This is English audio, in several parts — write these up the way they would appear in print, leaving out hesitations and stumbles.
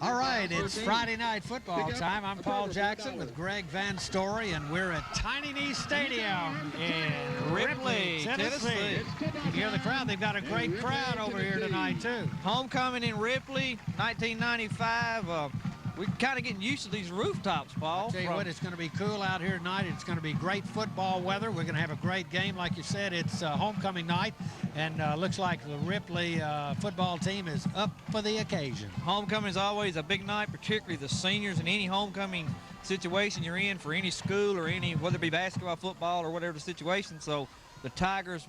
All right, it's Friday night football time. I'm Paul Jackson with Greg Van Story, and we're at Tiny Knee Stadium in Ripley, Tennessee. You can hear the crowd. They've got a great crowd over here tonight, too. Homecoming in Ripley, 1995. We're kind of getting used to these rooftops, Paul. I'll tell you what, it's going to be cool out here tonight. It's going to be great football weather. We're going to have a great game. Like you said, it's homecoming night, and looks like the Ripley football team is up for the occasion. Homecoming is always a big night, particularly the seniors in any homecoming situation you're in for any school or any, whether it be basketball, football, or whatever the situation. So the Tigers,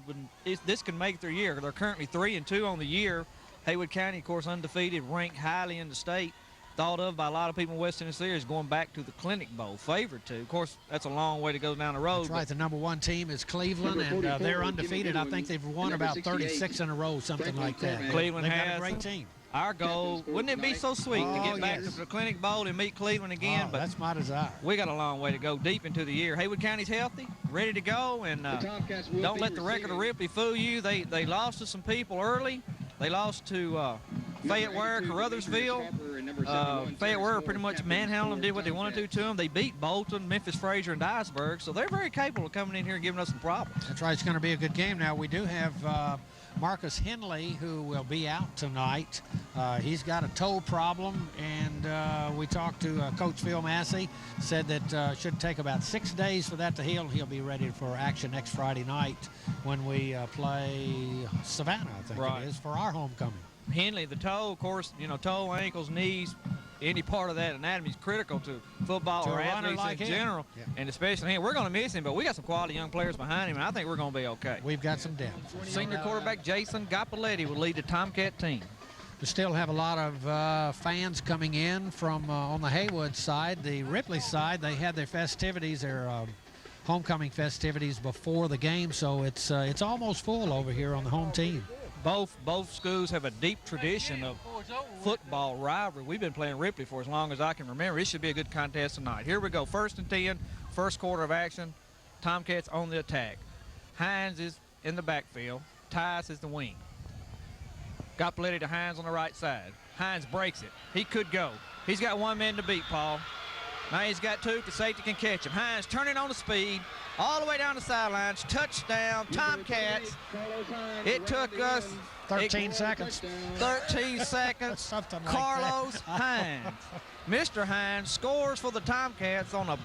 this can make their year. They're currently 3-2 on the year. Haywood County, of course, undefeated, ranked highly in the state. Thought of by a lot of people in West Tennessee is going back to the Clinic Bowl, favored to. Of course, that's a long way to go down the road. That's right. The #1 team is Cleveland, and they're undefeated. I think they've won about 36 in a row, something like that. Cleveland They've has got a great team. Our goal, wouldn't it be so sweet to get back to the Clinic Bowl and meet Cleveland again? But that's my desire. We got a long way to go deep into the year. Haywood County's healthy, ready to go, and don't let the record of Ripley fool you. They lost to some people early. They lost to Fayette-Ware, Carruthersville. Fayette-Ware pretty much manhandled them, did what they wanted to them. They beat Bolton, Memphis, Fraser, and Dyersburg, so they're very capable of coming in here and giving us some problems. That's right. It's going to be a good game. Now, we do have Marcus Henley, who will be out tonight. He's got a toe problem, and we talked to Coach Phil Massey, said that should take about 6 days for that to heal. He'll be ready for action next Friday night when we play Savannah, I think it is, for our homecoming. Henley, the toe, of course, you know, toe, ankles, knees, any part of that anatomy is critical to football or athletes like in general, and especially him. We're going to miss him, but we got some quality young players behind him, and I think we're going to be okay. We've got some depth. Senior quarterback Jason Gapaletti will lead the Tomcat team. We still have a lot of fans coming in from on the Haywood side. The Ripley side, they had their festivities, their homecoming festivities before the game, so it's almost full over here on the home team. Both schools have a deep tradition of football rivalry. We've been playing Ripley for as long as I can remember. It should be a good contest tonight. Here we go, 1st and 10, first quarter of action. Tomcats on the attack. Hines is in the backfield. Tice is the wing. Gapaletti to Hines on the right side. Hines breaks it. He could go. He's got one man to beat, Paul. Now he's got two. The safety can catch him. Hines turning on the speed. All the way down the sidelines. Touchdown, Tomcats. It took us 13 seconds. 13 seconds. Something like Carlos that. Hines. Mr. Hines scores for the Tomcats on a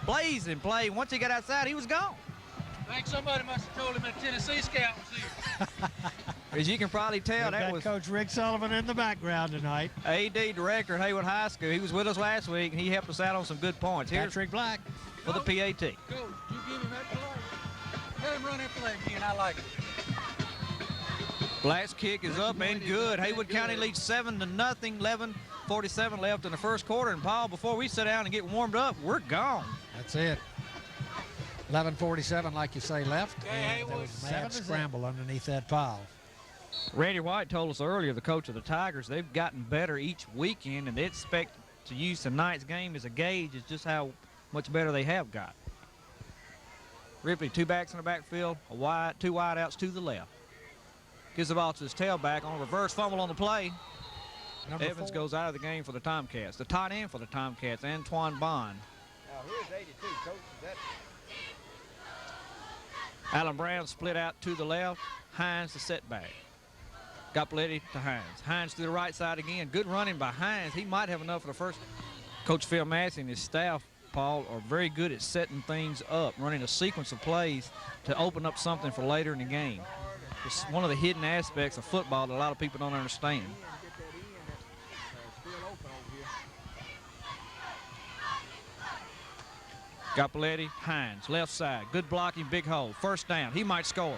blazing play. Once he got outside, he was gone. I think somebody must have told him a Tennessee scout was here. As you can probably tell, that was Coach Rick Sullivan in the background tonight. AD director at Haywood High School. He was with us last week, and he helped us out on some good points. Here's Patrick Black for the PAT. Coach, you give him that play. Let him run that play again. I like it. Black's kick is up and good. Haywood County leads 7-0. 11:47 left in the first quarter. And Paul, before we sit down and get warmed up, we're gone. That's it. 11:47, like you say, left. And there was a mad scramble underneath that pile. Randy White told us earlier, the coach of the Tigers, they've gotten better each weekend, and they expect to use tonight's game as a gauge as just how much better they have got. Ripley, two backs in the backfield, two wide outs to the left. Gives the ball to his tailback on a reverse fumble on the play. Evans goes out of the game for the Tomcats. The tight end for the Tomcats, Antoine Bond. Now, here's 82, Coach. Is that... Alan Brown split out to the left. Hines the setback. Gapaletti to Hines. Hines to the right side again. Good running by Hines. He might have enough for the first. Coach Phil Massey and his staff, Paul, are very good at setting things up, running a sequence of plays to open up something for later in the game. It's one of the hidden aspects of football that a lot of people don't understand. Gapaletti, Hines, left side. Good blocking, big hole. First down. He might score.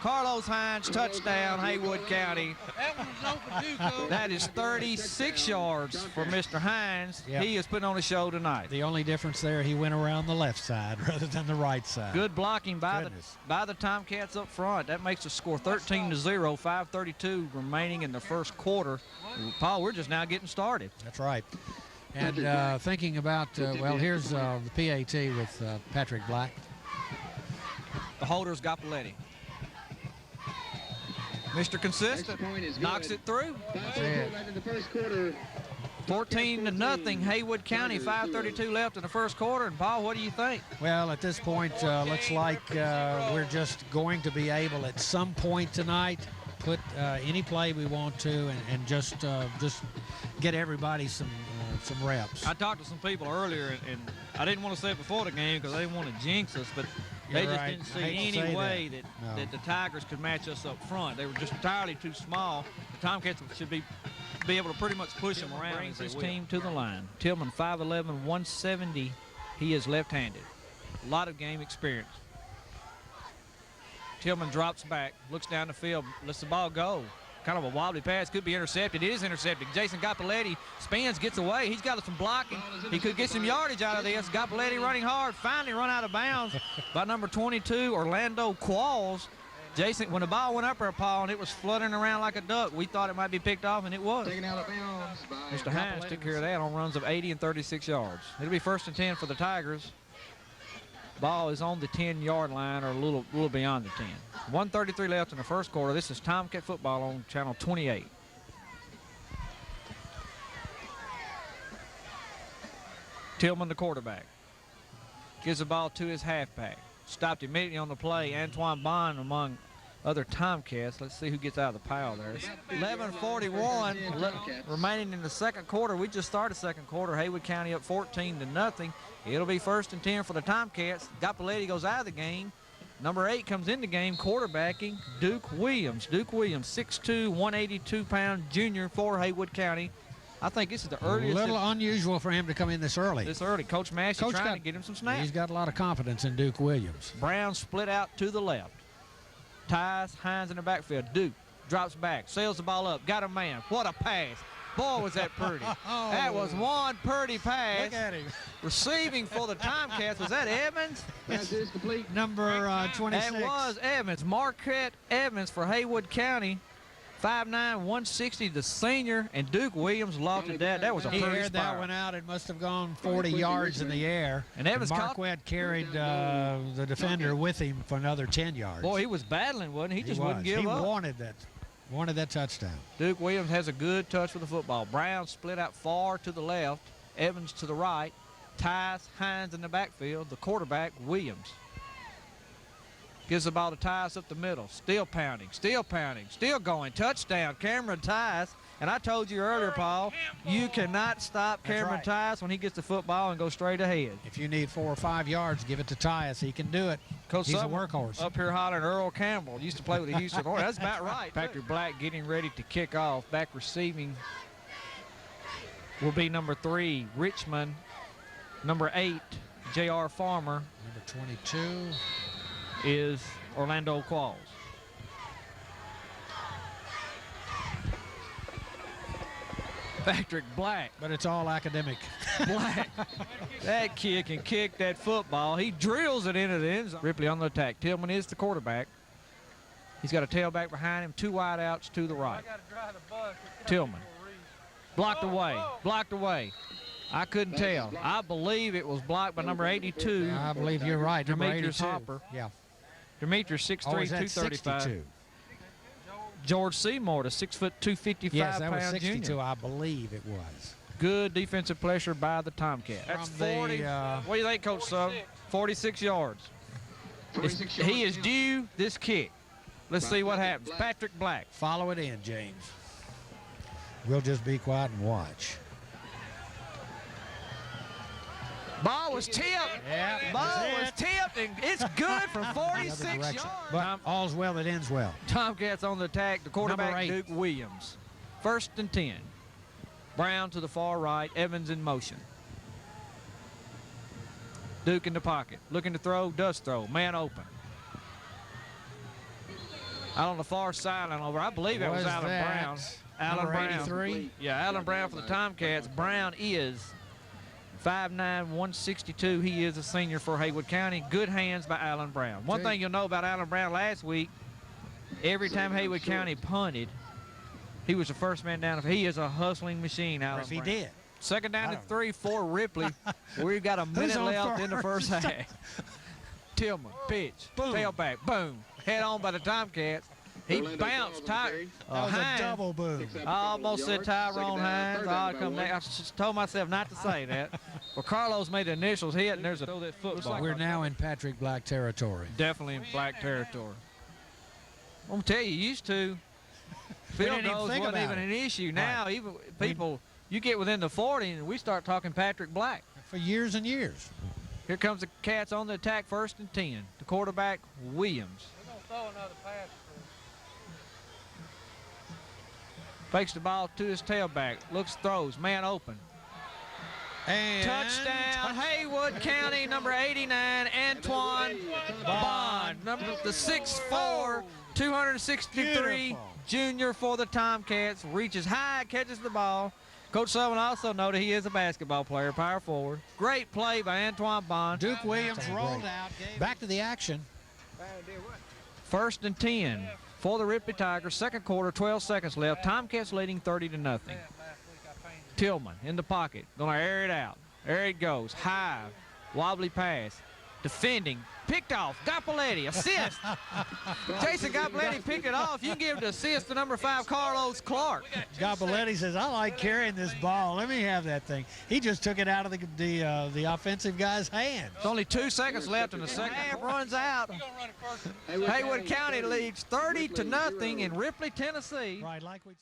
Carlos Hines, touchdown, Haywood County. That one was open too, Coach. That is 36 yards for Mr. Hines. Yep. He is putting on a show tonight. The only difference there, he went around the left side rather than the right side. Good blocking by the Tomcats up front. That makes the score 13-0, 5:32 remaining in the first quarter. Paul, we're just now getting started. That's right. And thinking about, well, here's the PAT with Patrick Black. The holder's Gapaletti. Mr. Consistent knocks it through. That's it. In the first quarter, 14-0, Haywood County, 5:32 left in the first quarter. And Paul, what do you think? Well, at this point, looks like we're just going to be able at some point tonight put any play we want to and just get everybody some reps. I talked to some people earlier, and I didn't want to say it before the game because I didn't want to jinx us, but they You're just right. didn't I see hate to any say way that. that, No. the Tigers could match us up front. They were just entirely too small. The Tomcats should be able to pretty much push them around. Brings his team to the line. Tillman, 5'11", 170. He is left-handed. A lot of game experience. Tillman drops back, looks down the field, lets the ball go. Kind of a wobbly pass, could be intercepted. It is intercepted. Jason Gapaletti spins, gets away. He's got some blocking. He could get some yardage out of this. Gapaletti running hard, finally run out of bounds by number 22, Orlando Qualls. Jason, when the ball went up there, Paul, and it was fluttering around like a duck, we thought it might be picked off, and it was. Taken out of bounds by Mr. Hines took care of that on runs of 80 and 36 yards. It'll be 1st and 10 for the Tigers. Ball is on the 10-yard line or a little beyond the 10. 1:33 left in the first quarter. This is Tomcat football on channel 28. Tillman, the quarterback, gives the ball to his halfback. Stopped immediately on the play. Antoine Bond among other Tomcats. Let's see who gets out of the pile there. 11:41 remaining in the second quarter. We just started second quarter. Haywood County up 14-0. It'll be 1st and 10 for the Tomcats. Gapaletti goes out of the game. Number 8 comes in the game, quarterbacking Duke Williams. Duke Williams, 6'2", 182-pound junior for Haywood County. I think this is the earliest. A little unusual for him to come in this early. This early. Coach Massey trying to get him some snaps. He's got a lot of confidence in Duke Williams. Brown split out to the left. Ties Hines in the backfield. Duke drops back, sails the ball up, got a man. What a pass. Boy, was that pretty. That was one pretty pass. Look at him. Receiving for the Tomcats. Was that Evans? Pass is complete. Number 26. That was Evans. Marquette Evans for Haywood County. 5'9", 160, the senior, and Duke Williams lofted that. That was a He pretty aired that spiral. one out. It must have gone 40 yards in the air. And Evans Marquette carried the defender with him for another 10 yards. Boy, he was battling, wasn't he? He just wouldn't give he up. wanted that touchdown. Duke Williams has a good touch with the football. Brown split out far to the left. Evans to the right. Ties Hines in the backfield. The quarterback, Williams. Gives the ball to Tyus up the middle. Still pounding, still going. Touchdown, Cameron Tyus. And I told you earlier, Paul, you cannot stop Cameron Tyus when he gets the football and goes straight ahead. If you need 4 or 5 yards, give it to Tyus. He can do it. Coach He's a workhorse. Up here hollering Earl Campbell. Used to play with the Houston Hornets. That's about right. Patrick Black getting ready to kick off. Back receiving will be number 3, Richmond. Number 8, J.R. Farmer. Number 22. Is Orlando Qualls. Patrick Black. But it's all academic. Black. That kid can kick that football. He drills it into the end zone. Ripley on the attack. Tillman is the quarterback. He's got a tailback behind him, 2 wide outs to the right. Tillman. Blocked away. Blocked away. I couldn't tell. I believe it was blocked by number 82. I believe you're right. Number Demetrius 82. Hopper. Yeah. Demetrius 6'3", Oh, is that 235. 62? George Seymour, the 6'2", 255 Yes, that was pound 62. junior. I believe it was. Good defensive pressure by the Tomcat. That's From the, 40. What do you think, Coach Sub? 46 yards. 46 He yards. is due this kick. Let's see what happens. Patrick Black. Follow it in, James. We'll just be quiet and watch. Ball was tipped. Yeah, Ball that's was it. tipped, and it's good for 46 yards. But all's well that ends well. Tomcats on the attack. The quarterback, Number 8. Duke Williams. 1st and 10. Brown to the far right. Evans in motion. Duke in the pocket. Looking to throw. Does throw. Man open. Out on the far sideline over. I believe that was Alan Brown. Alan Number Brown. 83. Yeah, Alan Brown for the Tomcats. Brown is 5'9", 162. He is a senior for Haywood County. Good hands by Alan Brown. One thing you'll know about Alan Brown last week, every time Haywood County punted, he was the first man down. He is a hustling machine, Alan If he Brown. did. Second down to 3 for Ripley. We've got a minute on left in the first? first half. Tillman, pitch, Boom. tailback, boom. Head on by the Tomcats. He bounced. That was a double boom. I almost said Tyrone Hines. I just told myself not to say that. Well, Carlos made the initials hit, and there's a throw that football. We're now in Patrick Black territory. Definitely in Black territory. I'm going to tell you, used to, field goals wasn't even an issue. Now, even people, you get within the 40, and we start talking Patrick Black. For years and years. Here comes the Cats on the attack, 1st and 10. The quarterback, Williams. We're going to throw another pass. Fakes the ball to his tailback. Looks, throws, man open. And Touchdown, Haywood County, number 89, Antoine Bond. The 6'4", 263 Beautiful. junior for the Tomcats. Reaches high, catches the ball. Coach Sullivan also noted he is a basketball player, power forward. Great play by Antoine Bond. Duke Williams rolled out. Back to the action. 1st and 10 for the Ripley Tigers. 2nd quarter, 12 seconds left. Tomcats leading 30-0. Tillman in the pocket, gonna air it out. There it goes, high, wobbly pass. Defending, picked off, Gapaletti, assist. Jason Gapaletti picked it off. You can give the assist to number 5, Carlos Clark. Gapaletti says, I like carrying this ball. Let me have that thing. He just took it out of the offensive guy's hand. It's only 2 seconds left in the second half. Runs out. Haywood County leads 30-0 in Ripley, Tennessee. Right, like we